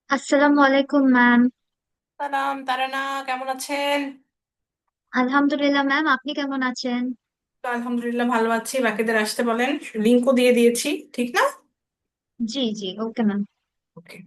আসসালামু আলাইকুম ম্যাম। সালাম তারানা, কেমন আছেন? আলহামদুলিল্লাহ ম্যাম, আপনি কেমন আছেন? তো আলহামদুলিল্লাহ ভালো আছি। বাকিদের আসতে বলেন, লিঙ্কও দিয়ে দিয়েছি, ঠিক না? জি জি, ওকে ম্যাম। ওকে।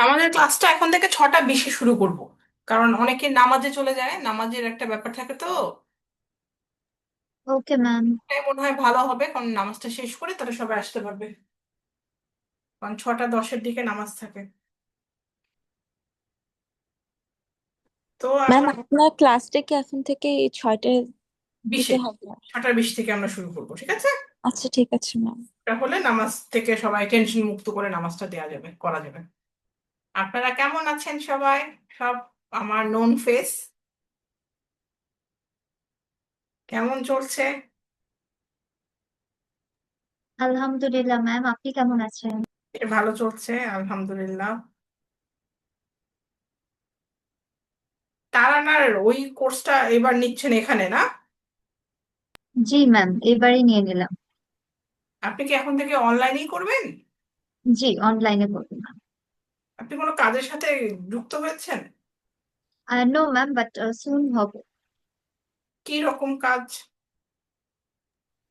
আমাদের ক্লাসটা এখন থেকে 6টা 20-এ শুরু করব, কারণ অনেকে নামাজে চলে যায়, নামাজের একটা ব্যাপার থাকে তো। Okay ma'am. তাই মনে হয় ভালো হবে, কারণ নামাজটা শেষ করে তারা সবাই আসতে পারবে, কারণ 6টা 10-এর দিকে নামাজ থাকে। তো ম্যাম, আমরা আপনার ক্লাসটা কি এখন থেকে এই 6টার 20-এ দিকে হবে? 6টা 20 থেকে আমরা শুরু করবো, ঠিক আছে? আচ্ছা, ঠিক আছে ম্যাম। তাহলে নামাজ থেকে সবাই টেনশন মুক্ত করে নামাজটা দেওয়া যাবে, করা যাবে। আপনারা কেমন আছেন সবাই? সব আমার নোন ফেস। কেমন চলছে? আলহামদুলিল্লাহ ম্যাম, আপনি কেমন আছেন? ভালো চলছে, আলহামদুলিল্লাহ। তারানার ওই কোর্সটা এবার নিচ্ছেন এখানে, না? জি ম্যাম, এবারই নিয়ে নিলাম। আপনি কি এখন থেকে অনলাইনেই করবেন? জি, অনলাইনে করবো ম্যাম। আপনি কোনো কাজের সাথে যুক্ত হয়েছেন? নো ম্যাম, বাট সুন হবে। কি রকম কাজ?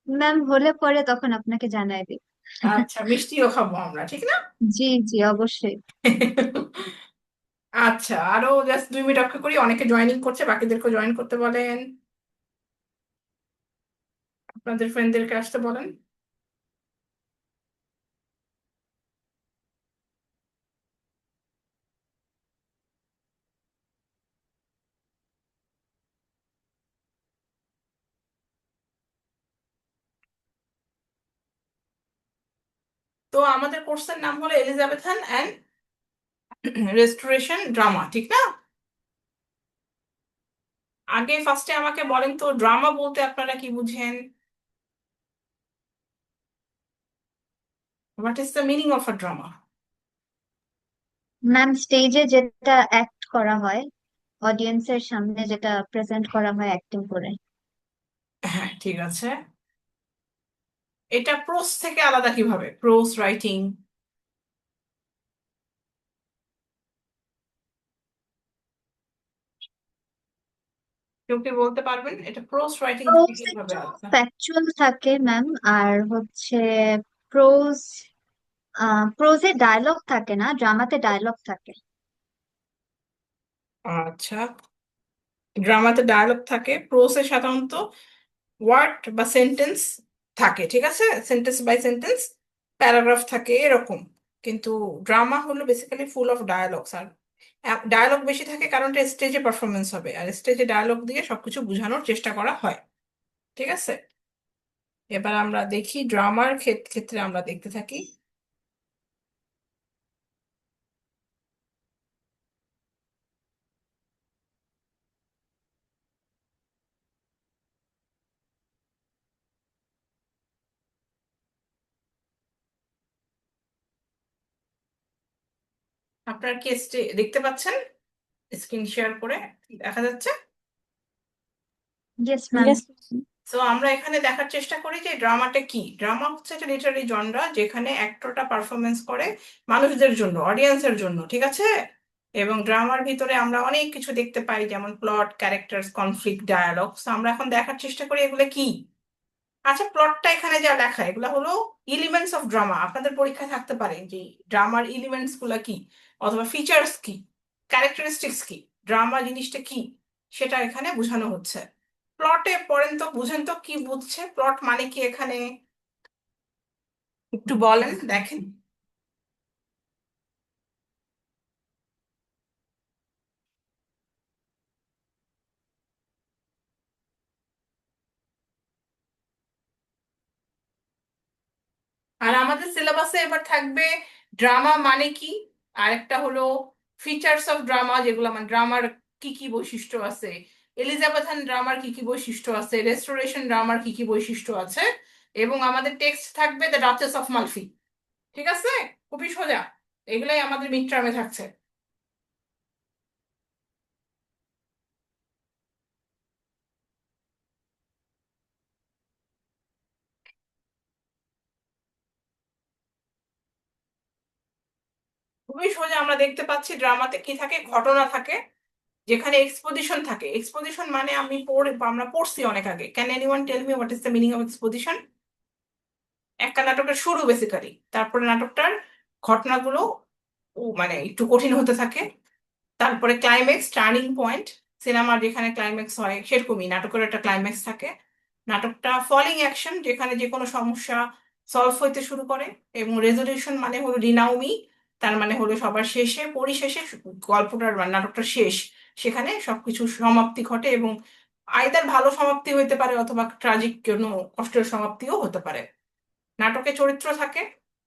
ম্যাম, হলে পরে তখন আপনাকে জানাই দিই। আচ্ছা, মিষ্টিও খাবো আমরা, ঠিক না? জি জি, অবশ্যই। আচ্ছা, আরো জাস্ট 2 মিনিট অপেক্ষা করি, অনেকে জয়েনিং করছে, বাকিদেরকে জয়েন করতে বলেন, আপনাদের ফ্রেন্ডদেরকে আসতে বলেন। তো আমাদের কোর্সের নাম হলো এলিজাবেথান অ্যান্ড রেস্টোরেশন ড্রামা, ঠিক না? আগে ফার্স্টে আমাকে বলেন তো, ড্রামা বলতে আপনারা কি বুঝেন? What is the meaning of a drama? Ma'am, স্টেজে যেটা অ্যাক্ট করা হয়, অডিয়েন্সের সামনে যেটা প্রেজেন্ট করা হয় অ্যাক্টিং করে। হ্যাঁ, ঠিক আছে। এটা প্রোস থেকে আলাদা কিভাবে, প্রোস রাইটিং? কেউ কি বলতে পারবেন এটা প্রোস রাইটিং থেকে প্রোজ কিভাবে একটু আলাদা? ফ্যাকচুয়াল থাকে ম্যাম। আর হচ্ছে প্রোজ, প্রোজে ডায়লগ থাকে না, ড্রামাতে ডায়লগ থাকে। আচ্ছা, ড্রামাতে ডায়ালগ থাকে, প্রোসে সাধারণত ওয়ার্ড বা সেন্টেন্স থাকে, ঠিক আছে? সেন্টেন্স বাই সেন্টেন্স, প্যারাগ্রাফ থাকে এরকম। কিন্তু ড্রামা হলো বেসিক্যালি ফুল অফ ডায়ালগস। আর ডায়ালগ বেশি থাকে কারণ এটা স্টেজে পারফরমেন্স হবে, আর স্টেজে ডায়ালগ দিয়ে সবকিছু বোঝানোর চেষ্টা করা হয়, ঠিক আছে? এবার আমরা দেখি ড্রামার ক্ষেত্রে আমরা দেখতে থাকি। আপনার কি দেখতে পাচ্ছেন? স্ক্রিন শেয়ার করে দেখা যাচ্ছে? Yes ma'am. ইয়েস। তো আমরা এখানে দেখার চেষ্টা করি যে ড্রামাটা কি। ড্রামা হচ্ছে একটা লিটারারি জনরা যেখানে অ্যাক্টরটা পারফরমেন্স করে মানুষদের জন্য, অডিয়েন্সের জন্য, ঠিক আছে? এবং ড্রামার ভিতরে আমরা অনেক কিছু দেখতে পাই, যেমন প্লট, ক্যারেক্টার্স, কনফ্লিক্ট, ডায়ালগস। আমরা এখন দেখার চেষ্টা করি এগুলো কি। আচ্ছা, প্লটটা এখানে যা লেখা এগুলো হলো এলিমেন্টস অফ ড্রামা। আপনাদের পরীক্ষায় থাকতে পারে যে ড্রামার এলিমেন্টস গুলা কি, অথবা ফিচার্স কি, ক্যারেক্টারিস্টিক্স কি, ড্রামা জিনিসটা কি, সেটা এখানে বোঝানো হচ্ছে। প্লটে পড়েন তো, বুঝেন তো কি বুঝছে, প্লট মানে কি এখানে একটু বলেন, দেখেন। আর আমাদের সিলেবাসে এবার থাকবে ড্রামা মানে কি, আরেকটা হলো ফিচার্স অফ ড্রামা, যেগুলো মানে ড্রামার কি কি বৈশিষ্ট্য আছে, এলিজাবেথান ড্রামার কি কি বৈশিষ্ট্য আছে, রেস্টোরেশন ড্রামার কি কি বৈশিষ্ট্য আছে, এবং আমাদের টেক্সট থাকবে দ্য ডাচেস অফ মালফি। ঠিক আছে, খুবই সোজা, এগুলাই আমাদের মিড টার্মে থাকছে। খুবই সোজা, আমরা দেখতে পাচ্ছি ড্রামাতে কি থাকে, ঘটনা থাকে, যেখানে এক্সপোজিশন থাকে। এক্সপোজিশন মানে আমরা পড়ছি অনেক আগে। Can anyone tell me what is the meaning of exposition? একটা নাটকের শুরু বেসিক্যালি, তারপরে নাটকটার ঘটনাগুলো মানে একটু কঠিন হতে থাকে, তারপরে ক্লাইম্যাক্স, টার্নিং পয়েন্ট। সিনেমার যেখানে ক্লাইম্যাক্স হয় সেরকমই নাটকের একটা ক্লাইম্যাক্স থাকে। নাটকটা ফলিং অ্যাকশন, যেখানে যে কোনো সমস্যা সলভ হইতে শুরু করে, এবং রেজলিউশন মানে হলো রিনাউমি, তার মানে হলো সবার শেষে, পরিশেষে গল্পটার বা নাটকটা শেষ, সেখানে সবকিছু সমাপ্তি ঘটে, এবং আইদার ভালো সমাপ্তি হইতে পারে অথবা ট্রাজিক কোনো কষ্টের সমাপ্তিও হতে পারে। নাটকে চরিত্র থাকে,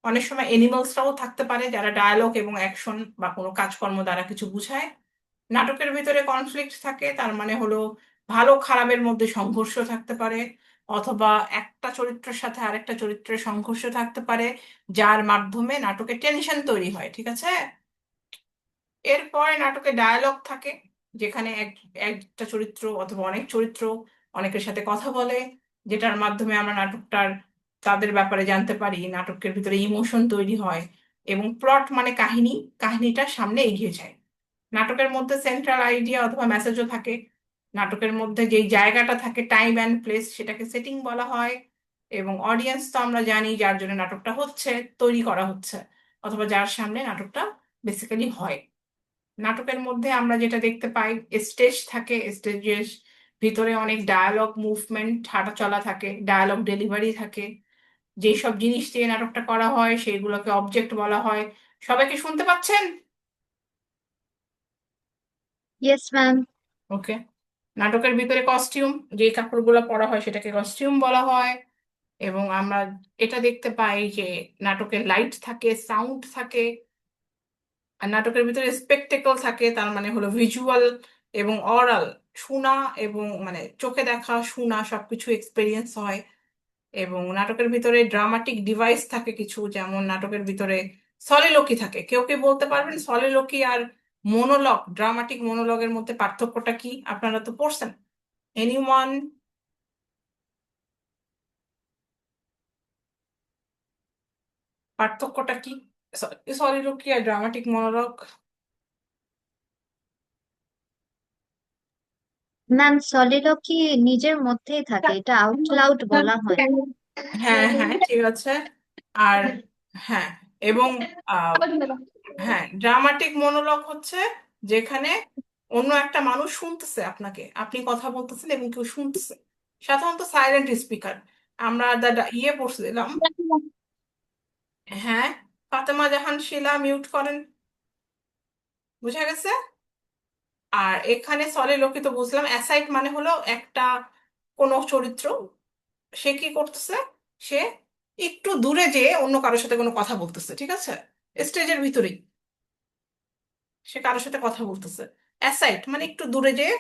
অনেক সময় এনিমালসরাও থাকতে পারে যারা ডায়ালগ এবং অ্যাকশন বা কোনো কাজকর্ম দ্বারা কিছু বুঝায়। নাটকের ভিতরে কনফ্লিক্ট থাকে, তার মানে হলো ভালো খারাপের মধ্যে সংঘর্ষ থাকতে পারে, অথবা একটা চরিত্রের সাথে আরেকটা চরিত্রের সংঘর্ষ থাকতে পারে, যার মাধ্যমে নাটকে টেনশন তৈরি হয়। ঠিক আছে, এরপরে নাটকে ডায়ালগ থাকে, যেখানে একটা চরিত্র অথবা অনেক চরিত্র অনেকের সাথে কথা বলে, যেটার মাধ্যমে আমরা নাটকটার তাদের ব্যাপারে জানতে পারি, নাটকের ভিতরে ইমোশন তৈরি হয়, এবং প্লট মানে কাহিনী, কাহিনীটা সামনে এগিয়ে যায়। নাটকের মধ্যে সেন্ট্রাল আইডিয়া অথবা মেসেজও থাকে। নাটকের মধ্যে যেই জায়গাটা থাকে, টাইম অ্যান্ড প্লেস, সেটাকে সেটিং বলা হয়। এবং অডিয়েন্স তো আমরা জানি যার জন্য নাটকটা হচ্ছে, তৈরি করা হচ্ছে, অথবা যার সামনে নাটকটা বেসিক্যালি হয়। নাটকের মধ্যে আমরা যেটা দেখতে পাই, স্টেজ থাকে, স্টেজের ভিতরে অনেক ডায়ালগ, মুভমেন্ট, হাঁটা চলা থাকে, ডায়ালগ ডেলিভারি থাকে। যেই সব জিনিস দিয়ে নাটকটা করা হয় সেইগুলোকে অবজেক্ট বলা হয়। সবাইকে শুনতে পাচ্ছেন? Yes ma'am. ওকে। নাটকের ভিতরে কস্টিউম, যে কাপড়গুলো পরা হয় সেটাকে কস্টিউম বলা হয়। এবং আমরা এটা দেখতে পাই যে নাটকের লাইট থাকে, সাউন্ড থাকে, আর নাটকের ভিতরে স্পেকটেকল থাকে, তার মানে হলো ভিজুয়াল এবং অরাল, শোনা এবং মানে চোখে দেখা শোনা সবকিছু এক্সপেরিয়েন্স হয়। এবং নাটকের ভিতরে ড্রামাটিক ডিভাইস থাকে কিছু, যেমন নাটকের ভিতরে সলিলোকি থাকে। কেউ কি বলতে পারবেন সলিলোকি আর মোনোলগ, ড্রামাটিক মোনোলগের মধ্যে পার্থক্যটা কি? আপনারা তো পড়ছেন। এনিওয়ান? পার্থক্যটা কি সলিলোকি আর ড্রামাটিক মোনোলগ? ম্যাম, সলিলকি নিজের মধ্যেই থাকে, এটা আউট লাউড বলা হয় না। হ্যাঁ হ্যাঁ, ঠিক আছে। আর হ্যাঁ, এবং হ্যাঁ, ড্রামাটিক মনোলগ হচ্ছে যেখানে অন্য একটা মানুষ শুনতেছে আপনাকে, আপনি কথা বলতেছেন এবং কেউ শুনতেছে, সাধারণত সাইলেন্ট স্পিকার। আমরা ইয়ে পড়ছিলাম। হ্যাঁ, ফাতেমা জাহান শিলা, মিউট করেন। বুঝা গেছে? আর এখানে সলিলোকিত বুঝলাম, অ্যাসাইড মানে হলো একটা কোনো চরিত্র, সে কি করতেছে, সে একটু দূরে যেয়ে অন্য কারোর সাথে কোনো কথা বলতেছে। ঠিক আছে, স্টেজের ভিতরেই সে কারোর সাথে কথা বলতেছে। অ্যাসাইড মানে একটু দূরে যেয়ে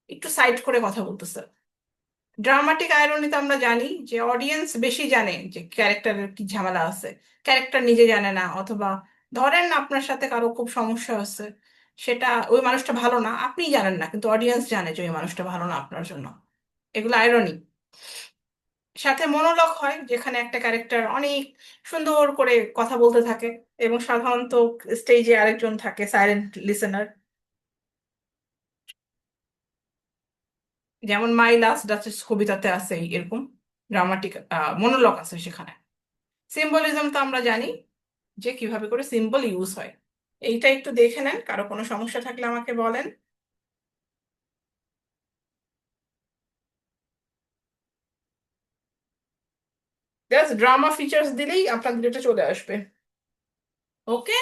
একটু সাইড করে কথা বলতেছে। ড্রামাটিক আয়রনিতে আমরা জানি যে অডিয়েন্স বেশি জানে যে ক্যারেক্টারের কি ঝামেলা আছে, ক্যারেক্টার নিজে জানে না। অথবা ধরেন আপনার সাথে কারো খুব সমস্যা হচ্ছে, সেটা ওই মানুষটা ভালো না, আপনি জানেন না, কিন্তু অডিয়েন্স জানে যে ওই মানুষটা ভালো না আপনার জন্য। এগুলো আয়রনি। সাথে মনোলগ হয়, যেখানে একটা ক্যারেক্টার অনেক সুন্দর করে কথা বলতে থাকে, এবং সাধারণত স্টেজে আরেকজন থাকে সাইলেন্ট লিসেনার। যেমন মাই লাস্ট ডাচেস কবিতাতে আছে এরকম ড্রামাটিক মনোলগ আছে সেখানে। সিম্বলিজম তো আমরা জানি যে কিভাবে করে সিম্বল ইউজ হয়। এইটা একটু দেখে নেন, কারো কোনো সমস্যা থাকলে আমাকে বলেন। জাস্ট ড্রামা ফিচার্স দিলেই আপনাদের এটা চলে আসবে। Okay.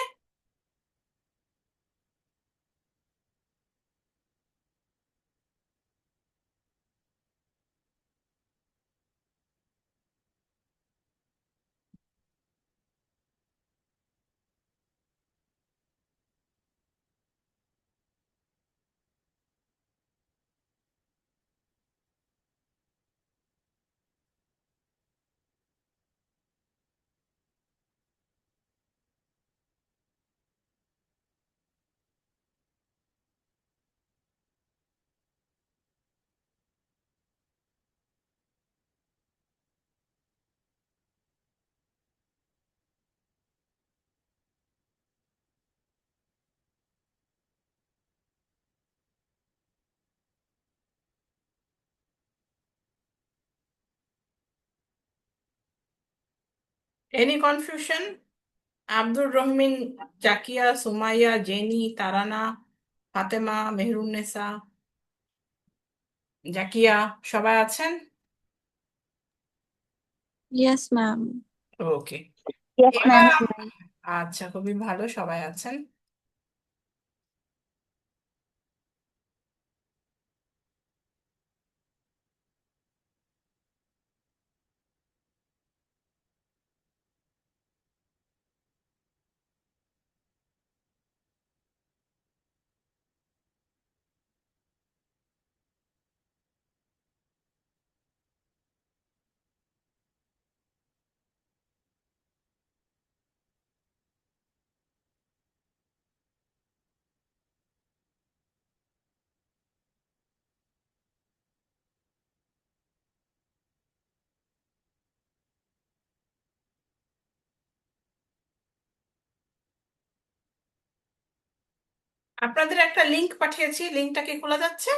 Any confusion? Abdur Rahman, Zakia, Sumaiya, Jenny, Tarana, Fatema, Mehrunnesa, Zakia, সবাই আছেন? Yes ma'am. ওকে। ইয়েস এবার ম্যাম। আচ্ছা, খুবই ভালো, সবাই আছেন। আপনাদের একটা লিংক পাঠিয়েছি, লিংকটা কি খোলা যাচ্ছে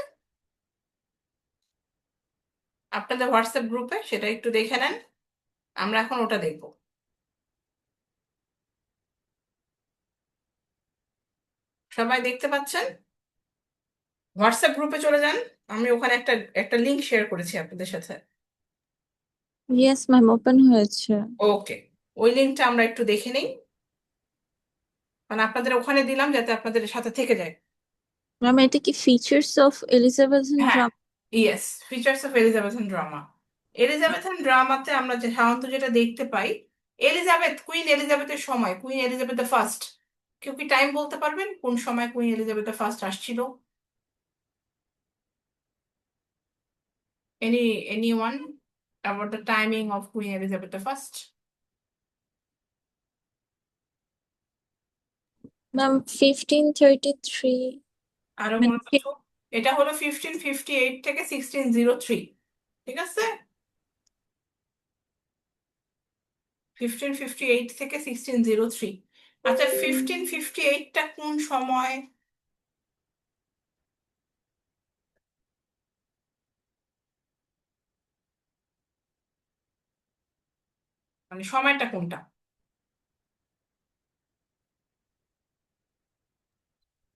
আপনাদের হোয়াটসঅ্যাপ গ্রুপে? সেটা একটু দেখে নেন, আমরা এখন ওটা দেখব। সবাই দেখতে পাচ্ছেন? হোয়াটসঅ্যাপ গ্রুপে চলে যান, আমি ওখানে একটা একটা লিংক শেয়ার করেছি আপনাদের সাথে। ইয়েস ম্যাম, ওপেন হয়েছে। ওকে, ওই লিংকটা আমরা একটু দেখে নিই, মানে আপনাদের ওখানে দিলাম যাতে আপনাদের সাথে থেকে যায়। ম্যাম, এটা কি ফিচার্স অফ এলিজাবেথন হ্যাঁ, drama? Yes, features of Elizabethan drama. Elizabethan ড্রামাতে আমরা যে সাধারণত যেটা দেখতে পাই, এলিজাবেথ, কুইন এলিজাবেথের সময়, কুইন এলিজাবেথ দ্য ফার্স্ট, কেউ কি টাইম বলতে পারবেন কোন সময় কুইন এলিজাবেথ দ্য ফার্স্ট আসছিল? Anyone about the timing of Queen Elizabeth the First? Ma'am, 1533। আরো মানে কোনো কিছু? এটা হলো 1558 থেকে 1603, ঠিক আছে? 1558 থেকে 1603। আচ্ছা, 1558টা কোন সময়, মানে সময়টা কোনটা?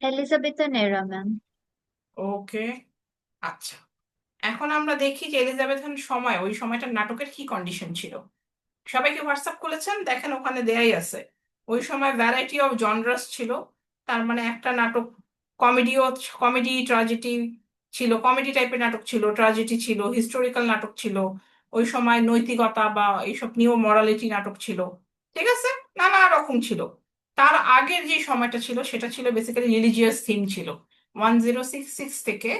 এলিজাবেথের এরা ম্যাম। ওকে, আচ্ছা। এখন আমরা দেখি যে এলিজাবেথের সময়, ওই সময়টার নাটকের কি কন্ডিশন ছিল। সবাইকে হোয়াটসঅ্যাপ করেছেন, দেখেন ওখানে দেয়াই আছে। ওই সময় ভ্যারাইটি অফ জনরাস ছিল, তার মানে একটা নাটক কমেডিও, কমেডি ট্রাজেডি ছিল, কমেডি টাইপের নাটক ছিল, ট্রাজেডি ছিল, হিস্টোরিক্যাল নাটক ছিল, ওই সময় নৈতিকতা বা এইসব নিউ মরালিটি নাটক ছিল, ঠিক আছে, নানা রকম ছিল। তার আগের যে সময়টা ছিল সেটা ছিল বেসিক্যালি রিলিজিয়াস থিম ছিল। 1066 থেকে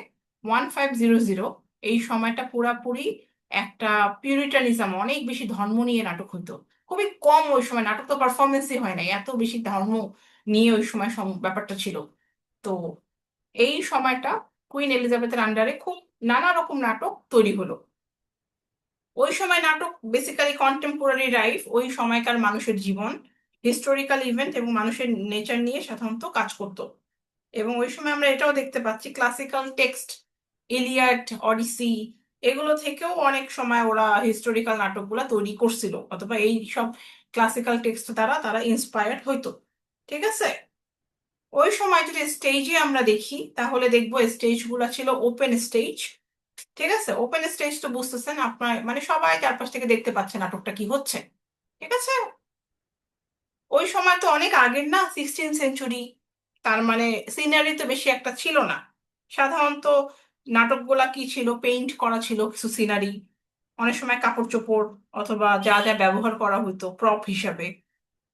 1500, এই সময়টা পুরাপুরি একটা পিউরিটানিজম, অনেক বেশি ধর্ম নিয়ে নাটক হতো। খুবই কম ওই সময় নাটক তো পারফরমেন্সই হয় নাই, এত বেশি ধর্ম নিয়ে ওই সময় ব্যাপারটা ছিল। তো এই সময়টা কুইন এলিজাবেথের আন্ডারে খুব নানা রকম নাটক তৈরি হলো। ওই সময় নাটক বেসিক্যালি কন্টেম্পোরারি লাইফ, ওই সময়কার মানুষের জীবন, হিস্টোরিক্যাল ইভেন্ট এবং মানুষের নেচার নিয়ে সাধারণত কাজ করতো। এবং ওই সময় আমরা এটাও দেখতে পাচ্ছি ক্লাসিক্যাল টেক্সট, ইলিয়াড, অডিসি, এগুলো থেকেও অনেক সময় ওরা হিস্টোরিক্যাল নাটকগুলা তৈরি করছিল, অথবা এই সব ক্লাসিক্যাল টেক্সট দ্বারা তারা ইন্সপায়ার্ড হইতো, ঠিক আছে? ওই সময় যদি স্টেজে আমরা দেখি তাহলে দেখবো স্টেজ গুলা ছিল ওপেন স্টেজ, ঠিক আছে? ওপেন স্টেজ তো বুঝতেছেন আপনার, মানে সবাই চারপাশ থেকে দেখতে পাচ্ছে নাটকটা কি হচ্ছে, ঠিক আছে? ওই সময় তো অনেক আগের না, 16th সেঞ্চুরি, তার মানে সিনারি তো বেশি একটা ছিল না। সাধারণত নাটকগুলা কি ছিল, পেইন্ট করা ছিল কিছু সিনারি, অনেক সময় কাপড় চোপড় অথবা যা যা ব্যবহার করা হতো প্রপ হিসাবে,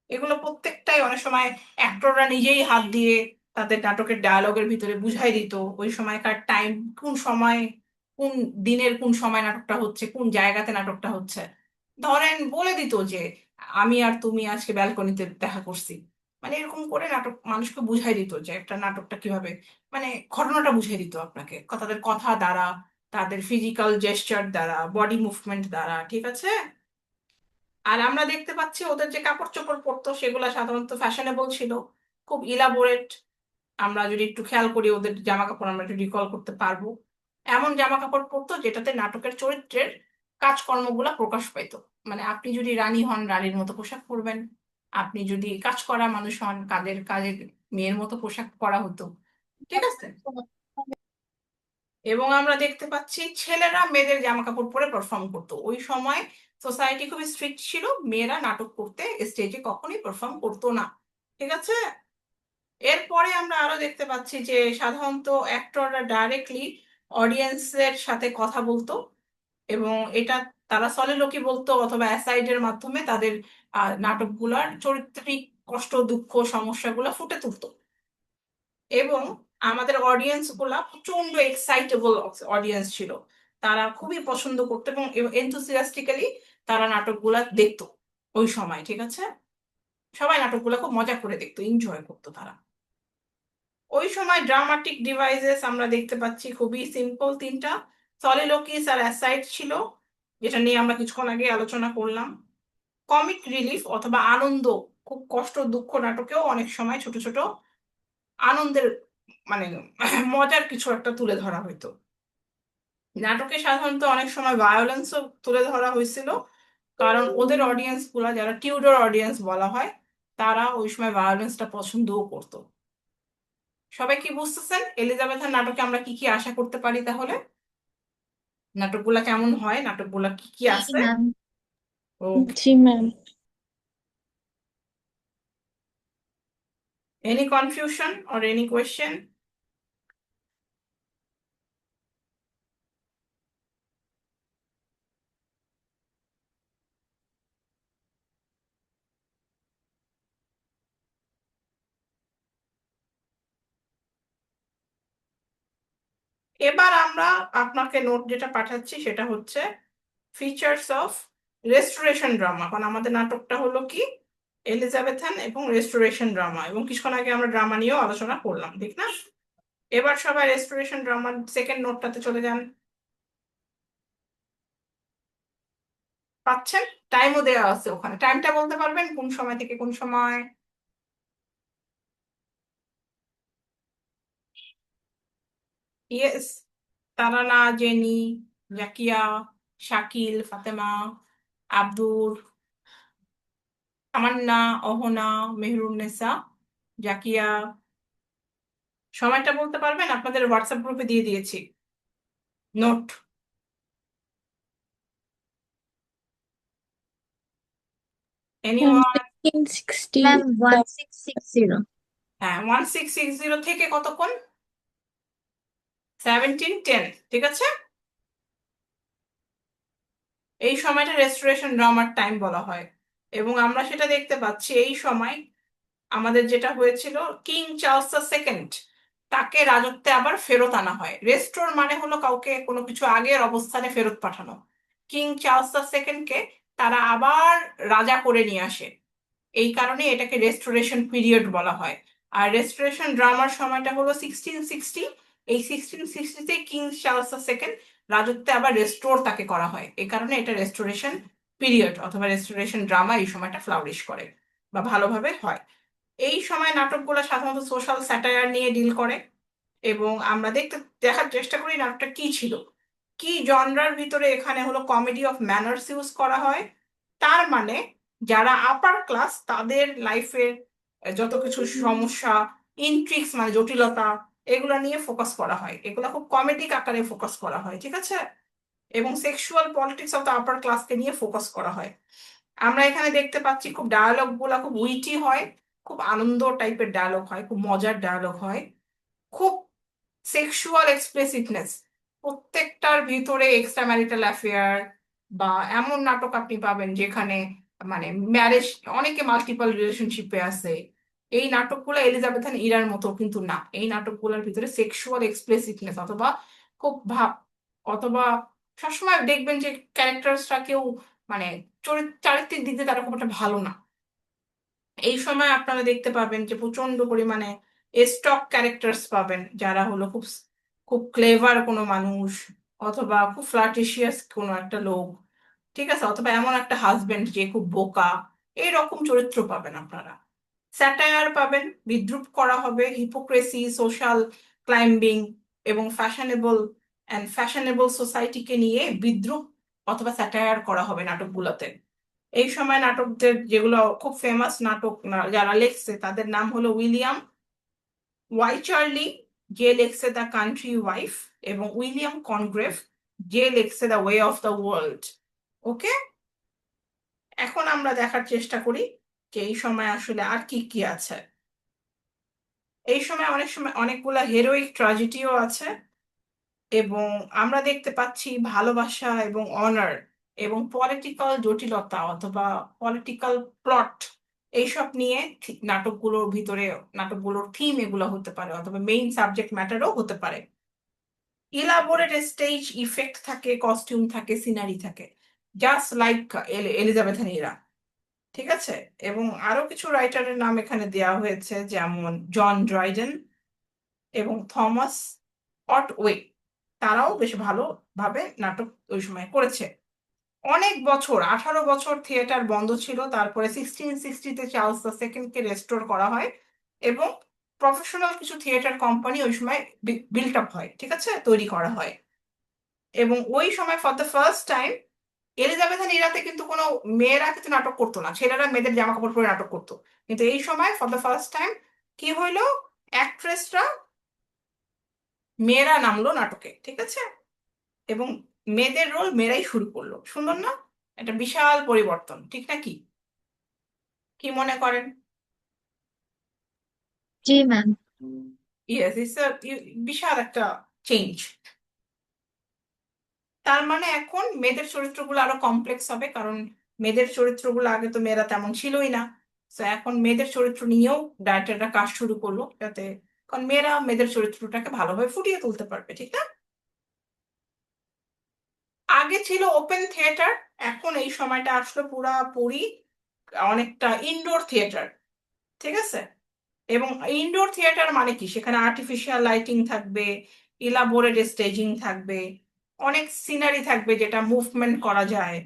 এগুলো প্রত্যেকটাই অনেক সময় অ্যাক্টররা নিজেই হাত দিয়ে তাদের নাটকের ডায়ালগের ভিতরে বুঝাই দিত ওই সময়কার টাইম, কোন সময়, কোন দিনের কোন সময় নাটকটা হচ্ছে, কোন জায়গাতে নাটকটা হচ্ছে। ধরেন বলে দিত যে আমি আর তুমি আজকে ব্যালকনিতে দেখা করছি, মানে এরকম করে নাটক মানুষকে বুঝাই দিত যে একটা নাটকটা কিভাবে, মানে ঘটনাটা বুঝাই দিত আপনাকে তাদের কথা দ্বারা, তাদের ফিজিক্যাল জেস্চার দ্বারা, বডি মুভমেন্ট দ্বারা, ঠিক আছে? আর আমরা দেখতে পাচ্ছি ওদের যে কাপড় চোপড় পরতো সেগুলো সাধারণত ফ্যাশনেবল ছিল, খুব ইলাবোরেট। আমরা যদি একটু খেয়াল করি ওদের জামা কাপড় আমরা একটু রিকল করতে পারবো, এমন জামা কাপড় পরতো যেটাতে নাটকের চরিত্রের কাজকর্মগুলা প্রকাশ পাইতো, মানে আপনি যদি রানী হন রানীর মতো পোশাক পরবেন, আপনি যদি কাজ করা মানুষ হন কাজের মেয়ের মতো পোশাক পরা হতো, ঠিক আছে। এবং আমরা দেখতে পাচ্ছি ছেলেরা মেয়েদের জামা কাপড় পরে পারফর্ম করতো। ওই সময় সোসাইটি খুবই স্ট্রিক্ট ছিল, মেয়েরা নাটক করতে স্টেজে কখনোই পারফর্ম করতো না, ঠিক আছে। এরপরে আমরা আরো দেখতে পাচ্ছি যে সাধারণত অ্যাক্টররা ডাইরেক্টলি অডিয়েন্সের সাথে কথা বলতো, এবং এটা তারা সলিলোকি বলতো অথবা অ্যাসাইডের মাধ্যমে তাদের নাটকগুলার চরিত্রিক কষ্ট দুঃখ সমস্যাগুলো ফুটে তুলতো। এবং আমাদের অডিয়েন্স গুলা প্রচন্ড এক্সাইটেবল অডিয়েন্স ছিল, তারা খুবই পছন্দ করতো এবং এনথুসিয়াস্টিক্যালি তারা নাটকগুলা দেখতো ওই সময়, ঠিক আছে। সবাই নাটকগুলো খুব মজা করে দেখতো, এনজয় করতো তারা। ওই সময় ড্রামাটিক ডিভাইসেস আমরা দেখতে পাচ্ছি খুবই সিম্পল তিনটা, সলিলোকিস আর অ্যাসাইড ছিল, যেটা নিয়ে আমরা কিছুক্ষণ আগে আলোচনা করলাম। কমিক রিলিফ অথবা আনন্দ, খুব কষ্ট দুঃখ নাটকেও অনেক সময় ছোট ছোট আনন্দের মানে মজার কিছু একটা তুলে ধরা হইতো। নাটকে সাধারণত অনেক সময় ভায়োলেন্সও তুলে ধরা হয়েছিল, কারণ ওদের অডিয়েন্স গুলা যারা টিউডর অডিয়েন্স বলা হয়, তারা ওই সময় ভায়োলেন্সটা পছন্দও করতো। সবাই কি বুঝতেছেন এলিজাবেথের নাটকে আমরা কি কি আশা করতে পারি তাহলে? নাটকগুলা কেমন হয়, নাটকগুলা কি কি জি আছে? Ma'am. Okay, G ma'am. Any confusion or any question? এবার আমরা আপনাকে নোট যেটা পাঠাচ্ছি সেটা হচ্ছে ফিচার্স অফ রেস্টোরেশন ড্রামা, কারণ আমাদের নাটকটা হলো কি এলিজাবেথান এবং রেস্টোরেশন ড্রামা, এবং কিছুক্ষণ আগে আমরা ড্রামা নিয়েও আলোচনা করলাম, ঠিক না? এবার সবাই রেস্টোরেশন ড্রামার সেকেন্ড নোটটাতে চলে যান। পাচ্ছেন? টাইমও দেওয়া আছে ওখানে, টাইমটা বলতে পারবেন কোন সময় থেকে কোন সময়? ইয়েস, তারানা, জেনি, জাকিয়া, শাকিল, ফাতেমা, আব্দুর, তামান্না, অহনা, মেহরুন্নেসা, জাকিয়া। সময়টা বলতে পারবেন? আপনাদের হোয়াটসঅ্যাপ গ্রুপে দিয়ে দিয়েছি নোট। Ma'am anyone? 1960 ম্যাম 1660। হ্যাঁ, 1660 থেকে কতক্ষণ? 1710, ঠিক আছে। এই সময়টা রেস্টোরেশন ড্রামার টাইম বলা হয়, এবং আমরা সেটা দেখতে পাচ্ছি এই সময় আমাদের যেটা হয়েছিল, কিং চার্লস দ্য সেকেন্ড তাকে রাজত্বে আবার ফেরত আনা হয়। রেস্টোর মানে হলো কাউকে কোনো কিছু আগের অবস্থানে ফেরত পাঠানো। কিং চার্লস দ্য সেকেন্ডকে তারা আবার রাজা করে নিয়ে আসে, এই কারণে এটাকে রেস্টোরেশন পিরিয়ড বলা হয়। আর রেস্টোরেশন ড্রামার সময়টা হলো 1660। এই 1660-তে কিং চার্লস দ্য সেকেন্ড রাজত্বে আবার রেস্টোর তাকে করা হয়, এই কারণে এটা রেস্টোরেশন পিরিয়ড অথবা রেস্টোরেশন ড্রামা এই সময়টা ফ্লাউরিশ করে বা ভালোভাবে হয়। এই সময় নাটকগুলো সাধারণত সোশ্যাল স্যাটায়ার নিয়ে ডিল করে, এবং আমরা দেখার চেষ্টা করি নাটকটা কি ছিল, কি জনরার ভিতরে। এখানে হলো কমেডি অফ ম্যানার্স ইউজ করা হয়, তার মানে যারা আপার ক্লাস তাদের লাইফের যত কিছু সমস্যা, ইনট্রিক্স মানে জটিলতা, এগুলা নিয়ে ফোকাস করা হয়, এগুলা খুব কমেডিক আকারে ফোকাস করা হয়, ঠিক আছে। এবং sexual politics of the upper ক্লাসকে নিয়ে ফোকাস করা হয়। আমরা এখানে দেখতে পাচ্ছি খুব ডায়ালগ গুলা খুব উইটি হয়, খুব আনন্দ টাইপের ডায়ালগ হয়, খুব মজার ডায়ালগ হয়, খুব সেক্সুয়াল এক্সপ্রেসিভনেস, প্রত্যেকটার ভিতরে এক্সট্রা ম্যারিটাল অ্যাফেয়ার, বা এমন নাটক আপনি পাবেন যেখানে মানে ম্যারেজ, অনেকে মাল্টিপল রিলেশনশিপে আছে। এই নাটকগুলো এলিজাবেথান ইরার মতো কিন্তু না, এই নাটকগুলোর ভিতরে সেক্সুয়াল এক্সপ্রেসিভনেস অথবা খুব ভাব, অথবা সবসময় দেখবেন যে ক্যারেক্টার্সরা কেউ মানে চারিত্রিক দিক দিয়ে তারা খুব একটা ভালো না। এই সময় আপনারা দেখতে পাবেন যে প্রচন্ড পরিমাণে স্টক ক্যারেক্টার্স পাবেন, যারা হলো খুব খুব ক্লেভার কোনো মানুষ, অথবা খুব ফ্লার্টিশিয়াস কোনো একটা লোক, ঠিক আছে, অথবা এমন একটা হাজবেন্ড যে খুব বোকা, এইরকম চরিত্র পাবেন আপনারা। স্যাটায়ার পাবেন, বিদ্রূপ করা হবে হিপোক্রেসি, সোশ্যাল ক্লাইম্বিং এবং ফ্যাশনেবল সোসাইটিকে নিয়ে বিদ্রূপ অথবা স্যাটায়ার করা হবে নাটকগুলোতে। এই সময় নাটকদের যেগুলো খুব ফেমাস নাটক যারা লেখছে তাদের নাম হলো উইলিয়াম ওয়াইচার্লি, যে লেখছে দ্য কান্ট্রি ওয়াইফ, এবং উইলিয়াম কনগ্রেভ, যে লেখছে the way of the world. Okay, এখন আমরা দেখার চেষ্টা করি যে এই সময় আসলে আর কি কি আছে। এই সময় অনেক সময় অনেকগুলা হেরোইক ট্র্যাজেডিও আছে, এবং আমরা দেখতে পাচ্ছি ভালোবাসা এবং অনার এবং পলিটিক্যাল জটিলতা অথবা পলিটিক্যাল প্লট এইসব নিয়ে নাটকগুলোর ভিতরে, নাটকগুলোর থিম এগুলো হতে পারে, অথবা মেইন সাবজেক্ট ম্যাটারও হতে পারে। ইলাবোরেট স্টেজ ইফেক্ট থাকে, কস্টিউম থাকে, সিনারি থাকে, জাস্ট লাইক এলিজাবেথ এরা। ঠিক আছে, এবং আরো কিছু রাইটারের নাম এখানে দেওয়া হয়েছে, যেমন জন ড্রাইডেন এবং থমাস অটওয়ে। তারাও বেশ ভালোভাবে নাটক ওই সময় করেছে। অনেক বছর, 18 বছর থিয়েটার বন্ধ ছিল, তারপরে 1660-তে চার্লস দ্য সেকেন্ডকে রেস্টোর করা হয়, এবং প্রফেশনাল কিছু থিয়েটার কোম্পানি ওই সময় বিল্ট আপ হয়, ঠিক আছে, তৈরি করা হয়। এবং ওই সময় ফর দ্য ফার্স্ট টাইম এলিজাবেথের ইরাতে কিন্তু কোনো মেয়েরা কিন্তু নাটক করতো না, ছেলেরা মেয়েদের জামা কাপড় পরে নাটক করতো। কিন্তু এই সময় ফর দ্য ফার্স্ট টাইম কি হইলো, অ্যাক্ট্রেসরা, মেয়েরা নামলো নাটকে, ঠিক আছে, এবং মেয়েদের রোল মেয়েরাই শুরু করলো। সুন্দর না? একটা বিশাল পরিবর্তন, ঠিক না? কি কি মনে করেন? জি ম্যাম। ইয়েস, ইটস বিশাল একটা চেঞ্জ। তার মানে এখন মেয়েদের চরিত্রগুলো আরো কমপ্লেক্স হবে, কারণ মেয়েদের চরিত্রগুলো আগে তো মেয়েরা তেমন ছিলই না। তো এখন মেয়েদের চরিত্র নিয়েও ডাইরেক্টররা কাজ শুরু করলো, যাতে, কারণ মেয়েরা মেয়েদের চরিত্রটাকে ভালোভাবে ফুটিয়ে তুলতে পারবে, ঠিক না? আগে ছিল ওপেন থিয়েটার, এখন এই সময়টা আসলে পুরাপুরি অনেকটা ইনডোর থিয়েটার, ঠিক আছে। এবং ইনডোর থিয়েটার মানে কি, সেখানে আর্টিফিশিয়াল লাইটিং থাকবে, ইলাবোরেট স্টেজিং থাকবে, অনেক সিনারি থাকবে যেটা মুভমেন্ট করা যায়,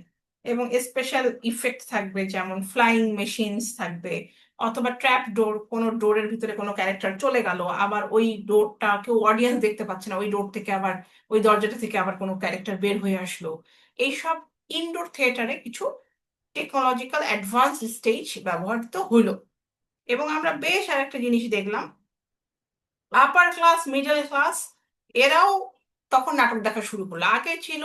এবং স্পেশাল ইফেক্ট থাকবে, যেমন ফ্লাইং মেশিনস থাকবে, অথবা ট্র্যাপ ডোর, কোনো ডোরের ভিতরে কোনো ক্যারেক্টার চলে গেল, আবার ওই ডোরটা কেউ অডিয়েন্স দেখতে পাচ্ছে না, ওই ডোর থেকে আবার, ওই দরজাটা থেকে আবার কোনো ক্যারেক্টার বের হয়ে আসলো। এইসব ইনডোর থিয়েটারে কিছু টেকনোলজিক্যাল অ্যাডভান্স স্টেজ ব্যবহৃত হলো। এবং আমরা বেশ আরেকটা জিনিস দেখলাম, আপার ক্লাস, মিডল ক্লাস, এরাও তখন নাটক দেখা শুরু করলো। আগে ছিল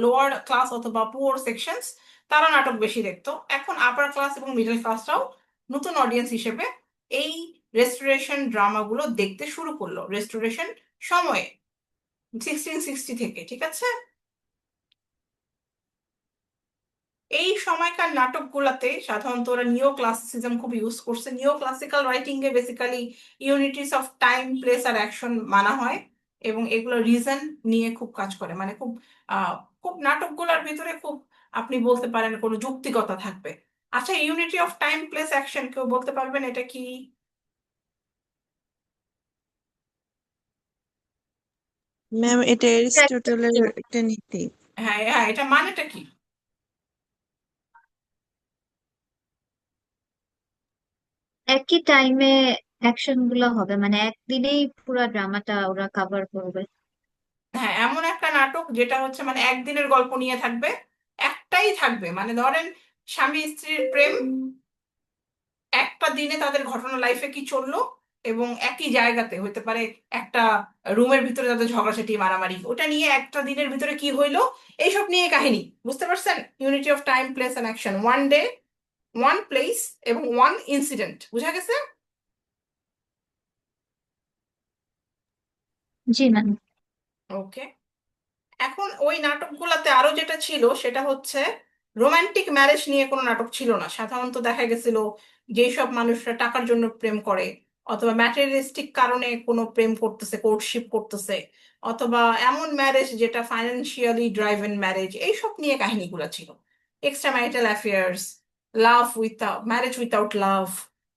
লোয়ার ক্লাস অথবা পুয়ার সেকশনস, তারা নাটক বেশি দেখতো। এখন আপার ক্লাস এবং মিডল ক্লাসরাও নতুন অডিয়েন্স হিসেবে এই রেস্টোরেশন ড্রামাগুলো দেখতে শুরু করলো, রেস্টোরেশন সময়ে 1660 থেকে, ঠিক আছে। এই সময়কার নাটকগুলাতে সাধারণত ওরা নিও ক্লাসিসিজম খুব ইউজ করছে। নিও ক্লাসিক্যাল রাইটিং এ basically unities of time, place আর অ্যাকশন মানা হয়, এবং এগুলো রিজন নিয়ে খুব কাজ করে, মানে খুব আহ খুব নাটকগুলোর ভিতরে খুব, আপনি বলতে পারেন, কোনো যৌক্তিকতা থাকবে। আচ্ছা, unity of time, place, action কেউ বলতে পারবেন এটা কি? ম্যাম, এটা এরিস্টটলের একটা নীতি। হ্যাঁ হ্যাঁ, এটা মানেটা কি? একই টাইমে অ্যাকশন গুলো হবে, মানে একদিনেই পুরো ড্রামাটা ওরা কভার করবে। হ্যাঁ, এমন একটা নাটক যেটা হচ্ছে মানে একদিনের গল্প নিয়ে থাকবে, একটাই থাকবে, মানে ধরেন স্বামী স্ত্রীর প্রেম, একটা দিনে তাদের ঘটনা লাইফে কি চললো, এবং একই জায়গাতে হইতে পারে, একটা রুমের ভিতরে তাদের ঝগড়াঝাটি মারামারি, ওটা নিয়ে একটা দিনের ভিতরে কি হইলো, এইসব নিয়ে কাহিনী। বুঝতে পারছেন? Unity of time, place and action, one day, one place এবং ওয়ান ইনসিডেন্ট। বুঝা গেছে? জি ম্যাম। ওকে, এখন ওই নাটকগুলোতে আরো যেটা ছিল সেটা হচ্ছে রোমান্টিক ম্যারেজ নিয়ে কোনো নাটক ছিল না। সাধারণত দেখা গেছিল যেই সব মানুষরা টাকার জন্য প্রেম করে, অথবা ম্যাটেরিয়ালিস্টিক কারণে কোনো প্রেম করতেছে, কোর্টশিপ করতেছে, অথবা এমন ম্যারেজ যেটা ফাইন্যান্সিয়ালি ড্রাইভেন ম্যারেজ, এইসব নিয়ে কাহিনীগুলো ছিল। এক্সট্রা ম্যারিটাল অ্যাফেয়ার্স, লাভ উইথাউট ম্যারেজ, উইথাউট লাভ,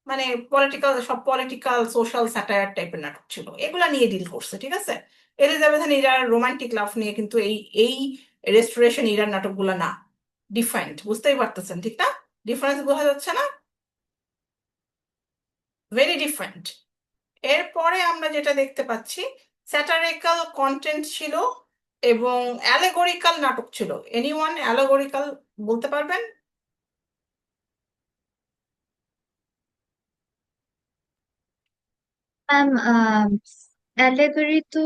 মানে পলিটিক্যাল সোশ্যাল স্যাটায়ার টাইপের নাটক ছিল, এগুলা নিয়ে ডিল করছে, ঠিক আছে। এলিজাবেথ ইরার রোমান্টিক লাভ নিয়ে কিন্তু এই এই রেস্টোরেশন ইরার নাটকগুলো না, ডিফারেন্ট। বুঝতেই পারতেছেন, ঠিক না? ডিফারেন্স বোঝা যাচ্ছে না? Very different. এরপরে আমরা যেটা দেখতে পাচ্ছি, স্যাটারিক্যাল কন্টেন্ট ছিল এবং অ্যালেগোরিক্যাল নাটক ছিল। এনিওয়ান অ্যালেগোরিক্যাল বলতে পারবেন? ম্যাম, অ্যালেগরি তো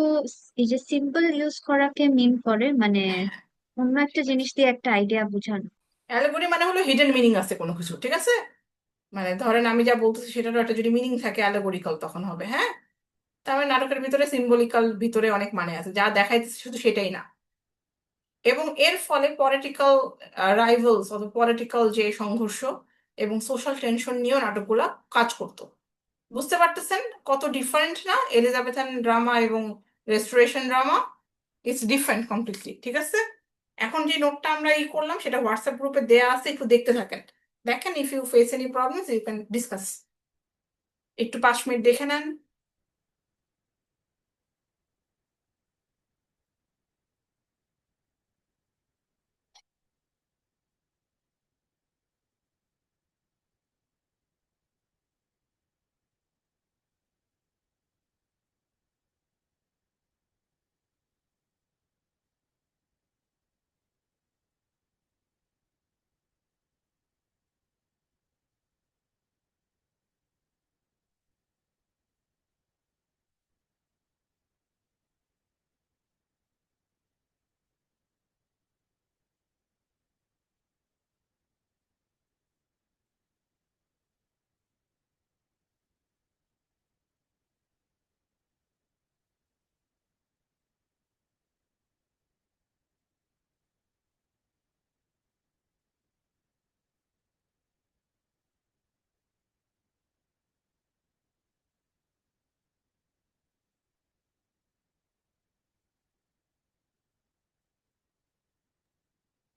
এই যে সিম্বল ইউজ করাকে মিন করে, মানে অন্য একটা জিনিস দিয়ে একটা আইডিয়া বোঝানো। অ্যালেগরি মানে হলো হিডেন মিনিং আছে কোনো কিছু, ঠিক আছে? মানে ধরেন আমি যা বলতেছি সেটারও একটা যদি মিনিং থাকে অ্যালেগরিক্যাল তখন হবে, হ্যাঁ। তার মানে নাটকের ভিতরে সিম্বলিক্যাল ভিতরে অনেক মানে আছে, যা দেখাইতেছে শুধু সেটাই না। এবং এর ফলে পলিটিক্যাল রাইভেলস অথবা পলিটিক্যাল যে সংঘর্ষ এবং সোশ্যাল টেনশন নিয়েও নাটকগুলা কাজ করতো। বুঝতে পারতেছেন কত ডিফারেন্ট না এলিজাবেথান ড্রামা এবং restoration drama? It's different completely, ঠিক আছে? এখন যে নোটটা আমরা করলাম সেটা হোয়াটসঅ্যাপ গ্রুপে দেয়া আছে, একটু দেখতে থাকেন। দেখেন, if you face any problems you can discuss. একটু 5 মিনিট দেখে নেন।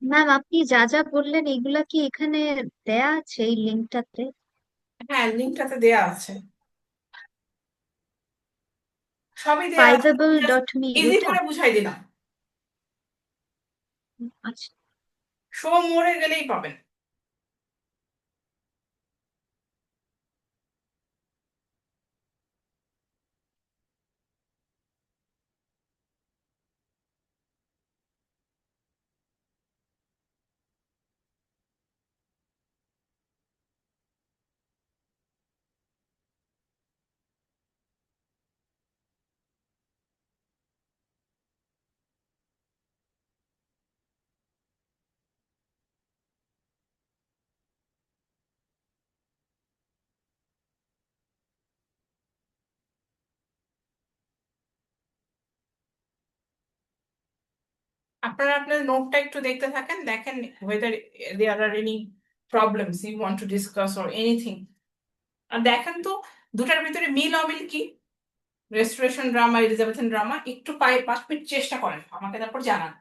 ম্যাম, আপনি যা যা বললেন এগুলা কি এখানে দেয়া আছে এই লিঙ্কটাতে? হ্যাঁ, লিঙ্কটাতে দেয়া আছে, সবই দেয়া আছে। ফাইভেবল.মি ইজি এটা? করে বুঝাই দিলাম। আচ্ছা। শো মোরে গেলেই পাবেন। আপনারা আপনার নোটটা একটু দেখতে থাকেন, দেখেন whether there are any problems you want to discuss or anything। আর দেখেন তো দুটার ভিতরে মিল অমিল কি, রেস্টোরেশন ড্রামা এলিজাবেথেন ড্রামা, একটু 5 মিনিট চেষ্টা করেন, আমাকে তারপর জানান।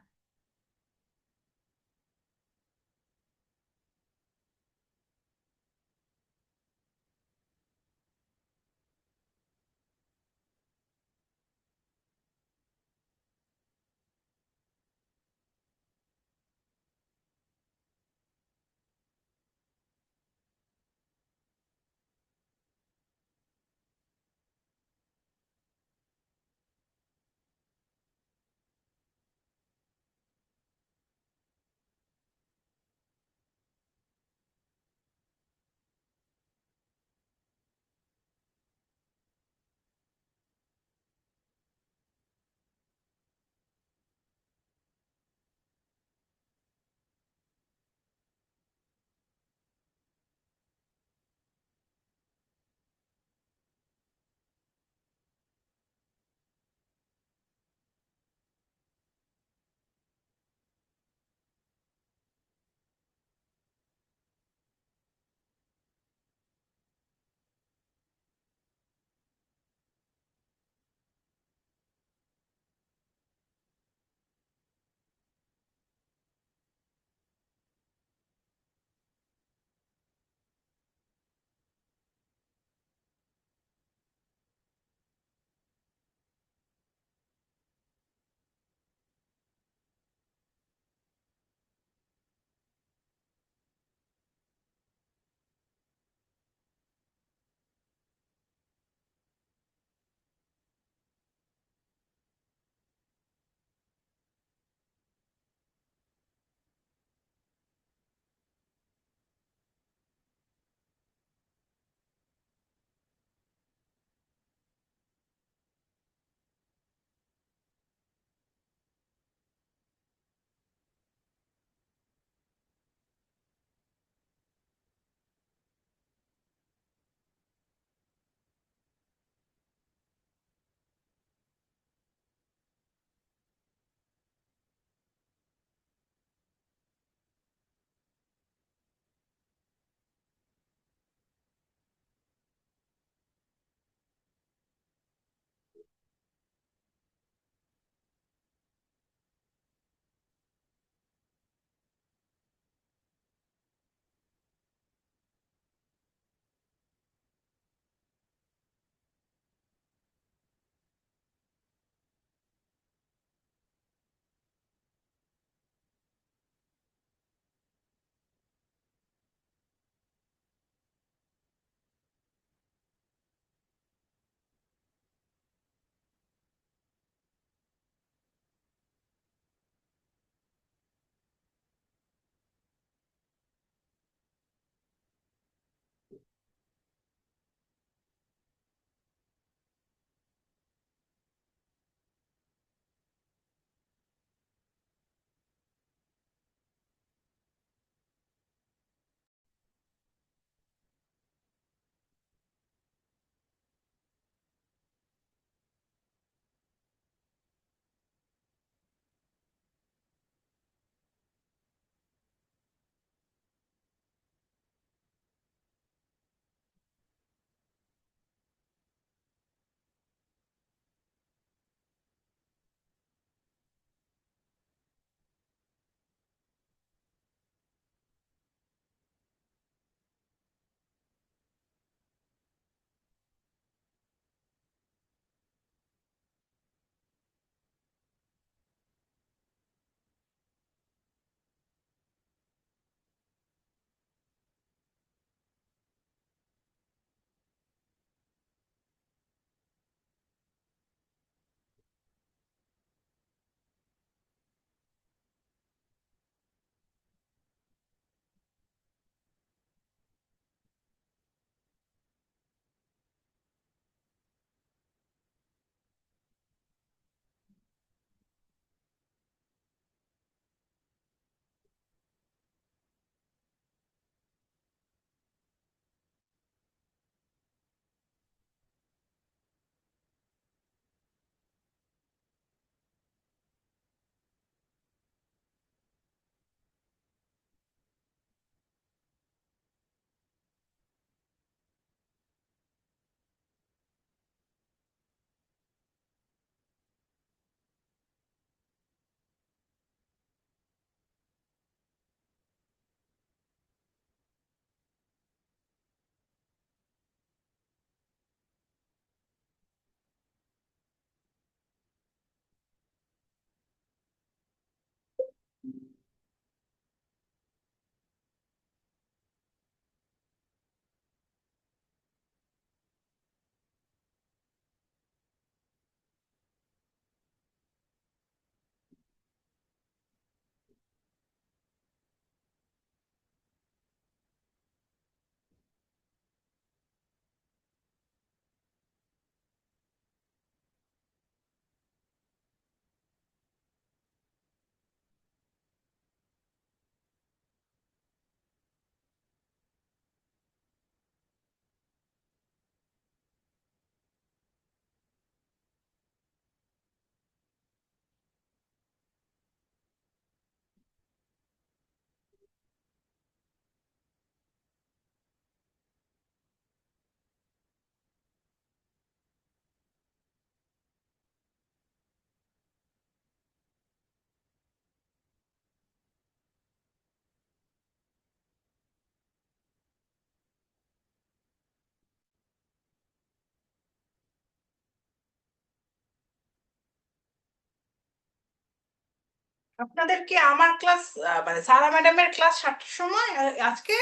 আপনাদের কি আমার ক্লাস মানে সারা ম্যাডামের ক্লাস 7টার সময় আজকে?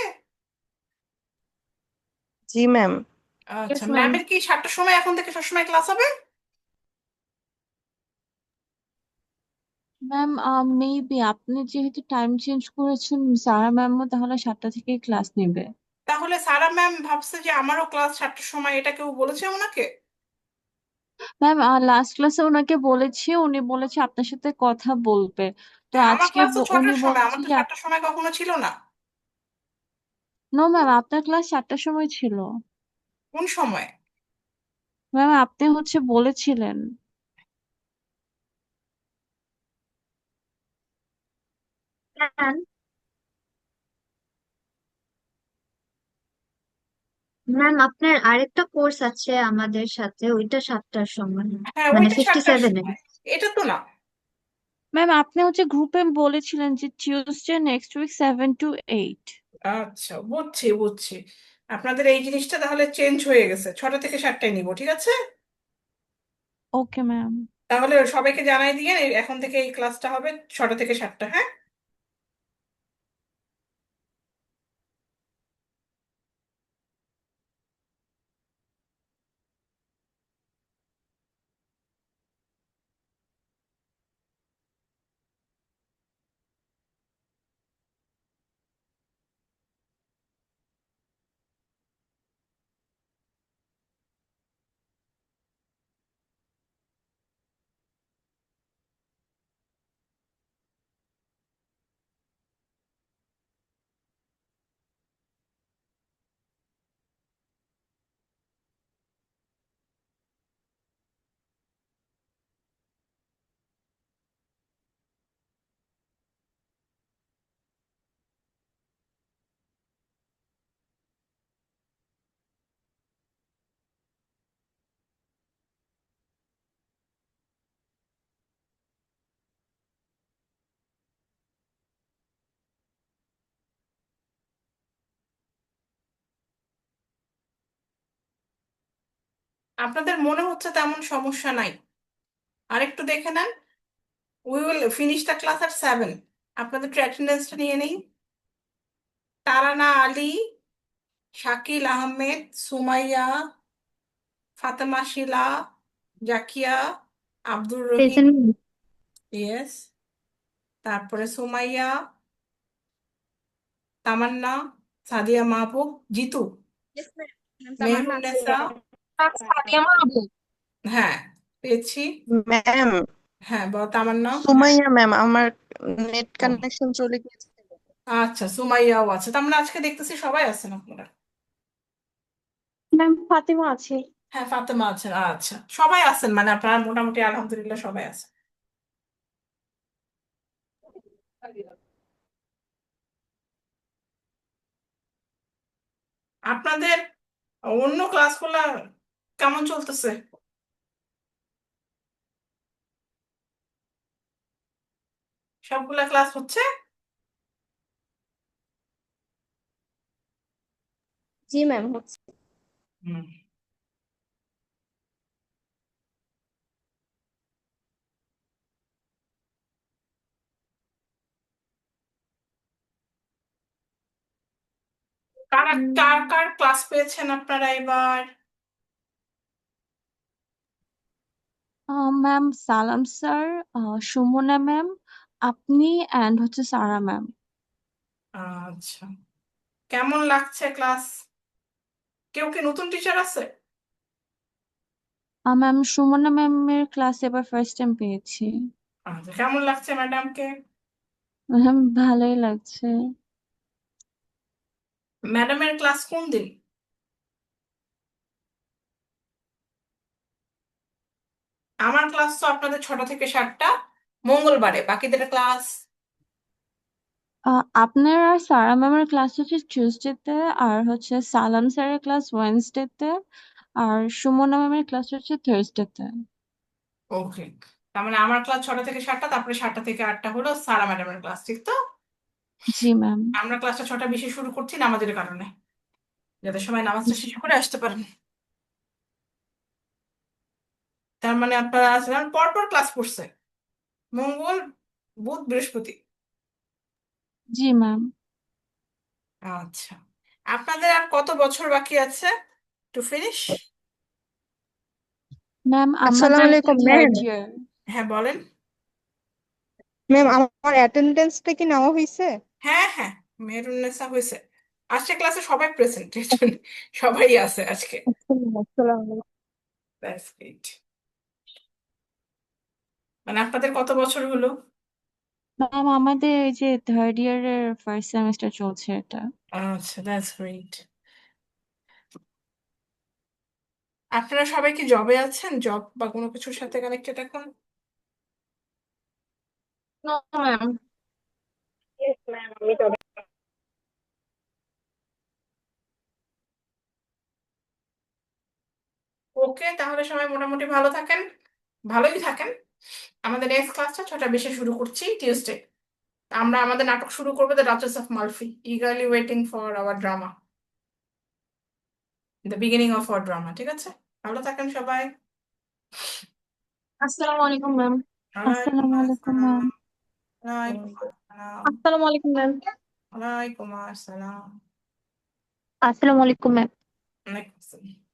জি ম্যাম। Yes, আচ্ছা, ma'am. ম্যামের কি 7টার সময় এখন থেকে সবসময় ক্লাস হবে? ম্যাম মেবি আপনি যেহেতু টাইম চেঞ্জ করেছেন সারা ম্যামও তাহলে 7টা থেকেই ক্লাস নেবে। তাহলে সারা ম্যাম ভাবছে যে আমারও ক্লাস 7টার সময়, এটা কেউ বলেছে ওনাকে? ম্যাম লাস্ট ক্লাসে ওনাকে বলেছি, উনি বলেছে আপনার সাথে কথা বলবে। তো হ্যাঁ, আমার আজকে ক্লাস তো উনি 6টার সময়, বলছে আমার তো যে 7টার সময় কখনো ছিল না। নো ম্যাম, আপনার ক্লাস 7টার সময় ছিল। কোন সময়? ম্যাম আপনি বলেছিলেন। হ্যাঁ ম্যাম, আপনার আরেকটা কোর্স আছে আমাদের সাথে, ওইটা 7টার সময়, হ্যাঁ, মানে ওইটা 7টার 57-এ। সময়। এটা তো না। ম্যাম আপনি গ্রুপে বলেছিলেন যে টিউসডে নেক্সট উইক 7 to 8। আচ্ছা, বুঝছি বুঝছি। আপনাদের এই জিনিসটা তাহলে চেঞ্জ হয়ে গেছে, 6টা থেকে 7টায় নিব, ঠিক আছে? Okay ma'am. তাহলে সবাইকে জানাই দিয়ে এখন থেকে এই ক্লাসটা হবে 6টা থেকে 7টা, হ্যাঁ? আপনাদের মনে হচ্ছে তেমন সমস্যা নাই? আরেকটু দেখে নেন। We will finish the class at 7। আপনাদের অ্যাটেন্ডেন্সটা নিয়ে নেই। তারানা আলী, শাকিল আহমেদ, সুমাইয়া, ফাতেমা শিলা, জাকিয়া, আব্দুর রহিম, Present. ইয়েস, তারপরে সুমাইয়া, তামান্না, সাদিয়া মাহবুব, জিতু, Yes, ma'am. মেহরুন্নেসা। সাদিয়া মাহবুব। হ্যাঁ, পেয়েছি। ম্যাম, হ্যাঁ, তামান্না। হ্যাঁ। সুমাইয়া ম্যাম, আমার নেট ও, কানেকশন চলে গেছে। আচ্ছা, সুমাইয়াও আছে। তার মানে আজকে দেখতেছি সবাই আছেন আপনারা। ম্যাম ফাতিমা আছে। হ্যাঁ, ফাতেমা আছেন। আচ্ছা, সবাই আছেন, মানে আপনারা মোটামুটি আলহামদুলিল্লাহ সবাই আছেন। আপনাদের অন্য ক্লাসগুলা কেমন চলতেছে? সবগুলা ক্লাস হচ্ছে? জি ম্যাম, হচ্ছে। হুম। কারা কার কার ক্লাস পেয়েছেন আপনারা এবার? ম্যাম সালাম স্যার, সুমনা ম্যাম, আপনি অ্যান্ড সারা ম্যাম। আচ্ছা, কেমন লাগছে ক্লাস? কেউ কি নতুন টিচার আছে? ম্যাম সুমনা ম্যামের ক্লাস এবার ফার্স্ট টাইম পেয়েছি। আচ্ছা, কেমন লাগছে ম্যাডামকে? ম্যাম ভালোই লাগছে। ম্যাডামের ক্লাস কোন দিন? আমার ক্লাস তো আপনাদের 6টা থেকে 7টা মঙ্গলবারে, বাকিদের ক্লাস। আপনার আর সারা ম্যামের ক্লাস টিউসডেতে, আর সালাম স্যারের ক্লাস ওয়েনসডেতে, আর সুমনা ম্যামের ক্লাস থার্সডেতে। ওকে, তার মানে আমার ক্লাস 6টা থেকে 7টা, তারপরে 7টা থেকে 8টা হলো সারা ম্যাডামের ক্লাস, ঠিক তো? জি ম্যাম। আমরা ক্লাসটা 6টা বেশি শুরু করছি নামাজের কারণে, যাতে সবাই নামাজটা শেষ করে আসতে পারেন। তার মানে আপনারা আসলে পর পর ক্লাস করছে। মঙ্গল, বুধ বৃহস্পতি। জি ম্যাম। আচ্ছা, আপনাদের আর কত বছর বাকি আছে টু ফিনিশ? ম্যাম আসসালামু আমাদের আলাইকুম ম্যাম। Third year. হ্যাঁ বলেন। ম্যাম আমার অ্যাটেন্ডেন্সটা কি নেওয়া হয়েছে? হ্যাঁ হ্যাঁ, মেহেরুন্নেসা হয়েছে। আজকে ক্লাসে সবাই প্রেজেন্ট, সবাই আছে আজকে। আসসালামু আলাইকুম। That's great. মানে আপনাদের কত বছর হলো? ম্যাম আমাদের এই যে থার্ড ইয়ারের ফার্স্ট সেমিস্টার চলছে এটা। আচ্ছা, দ্যাটস গ্রেট। আপনারা সবাই কি জবে আছেন? জব বা কোনো কিছুর সাথে কানেক্টেড এখন? No ma'am. Yes, ma'am, আমি তবে ওকে, তাহলে সবাই মোটামুটি ভালো থাকেন, ভালোই থাকেন। আমাদের নেক্সট ক্লাসটা 6টা 20-এ শুরু করছি, টিউসডে। আমরা আমাদের নাটক শুরু করবো, the duchess of Malfi, eagerly waiting for our drama, the beginning of our drama. ঠিক আছে, ভালো থাকেন সবাই। আসসালামু আলাইকুম ম্যাম। ওয়ালাইকুম আসসালামু আলাইকুম আসসালাম। ম্যাম। ওয়ালাইকুম আসসালাম। আসসালামু আলাইকুম ম্যাম। ওয়ালাইকুম আসসালাম। আসসালামু আলাইকুম ম্যাম। ওয়ালাইকুম আসসালাম।